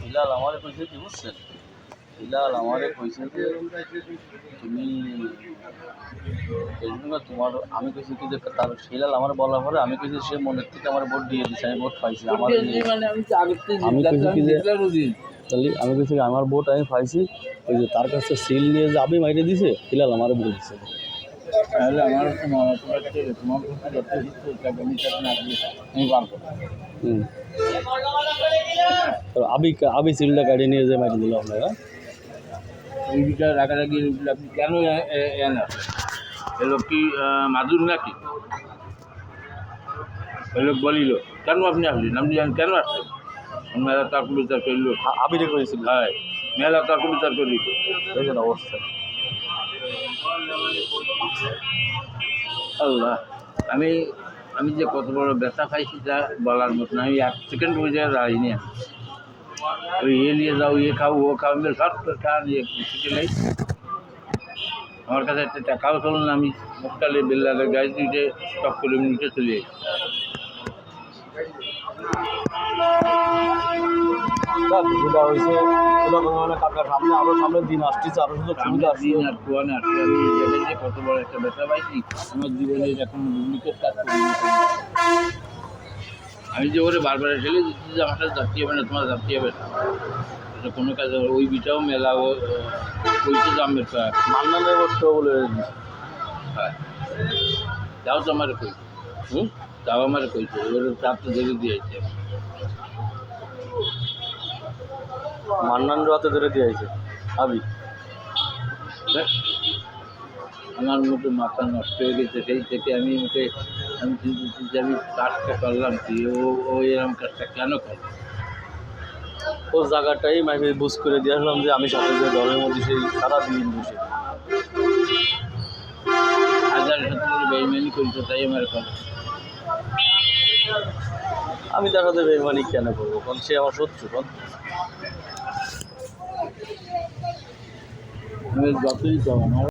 বিলাল আমারে কইছে কি বুঝছেন, বিলাল আমারে কইছে যে তুমি তোমার, আমি কইছি কি যে তার শিলাল আমার বলার পরে আমি কইছি সে মনের থেকে আমার ভোট দিয়ে দিচ্ছে, আমি ভোট পাইছি আমার আমি কইছি কি যে তাহলে আমি কইছি আমার ভোট আমি পাইছি, ওই যে তার কাছে সিল নিয়ে যে আমি মাইরে দিছে হিলাল আমারে ভোট দিচ্ছে। তাহলে আমার আবি সিলটা কাটিয়ে নিয়ে যে মাইরে দিল আপনারা এই বিষয়ে রাগারাগি আপনি কেন এন আসেন? এ লোক কি মাদুর নাকি? ওই লোক বলিল কেন আপনি আসলেন, আপনি কেন আসলেন? মেলা তর্ক বিচার করিল, আবিরে করেছিল, হ্যাঁ মেলা তর্ক বিচার করিল, দেখেন অবস্থা। আল্লাহ, আমি আমি যে কত বড় ব্যথা খাইছি তা বলার মতো না। আমি 1 সেকেন্ড ওই জায়গায় রাখিনি। ওই নিয়ে যাও, খাও, ও খাও, সব টাকা নিয়ে কিছু নেই আমার কাছে। একটা টাকাও চলো না, আমি সকালে বেল্লাদের গাড়ি দিতে টক করে নিচে চলে যাই। যেটা হয়েছে কাকার সামনে আরো সামনে দিন আসতেছে, আরো সুযোগ সুবিধা আসছে আর কোয়ানে আসছে। আমি জানি যে কত বড় একটা ব্যথা পাইছি আমার জীবনে, এখন ডুপ্লিকেট কাজ করি। আমি যে ওরে বারবার ঠেলে দিচ্ছি যে আমার সাথে যাত্রী হবে না, তোমার যাত্রী হবে না, এটা কোনো কাজ। ওই বিটাও মেলা ওইতে দামের মান্নানের ভোটটাও বলে হ্যাঁ, তাও তো আমার কই, তাও আমার কইছে ওর চাপ তো ধরে দিয়েছে। মান্নান রাতে ধরে দিয়েছে আবি। আমার মতো মাথা নষ্ট হয়ে গেছে সেই থেকে। আমি চিন্তিত যে আমি কাজটা করলাম কি, ও এরকম কাজটা কেন করলো? ওই জায়গাটাই মাইকে বুঝ করে দিয়ে আসলাম যে আমি সাথে যে দলের মধ্যে সেই সারাদিন বসে হাজার সাথে বেইমানি করেছে, তাই আমার কথা। আমি তার সাথে বেইমানি কেন করবো, কারণ সে আমার শত্রু। আমি যতই চাও আমার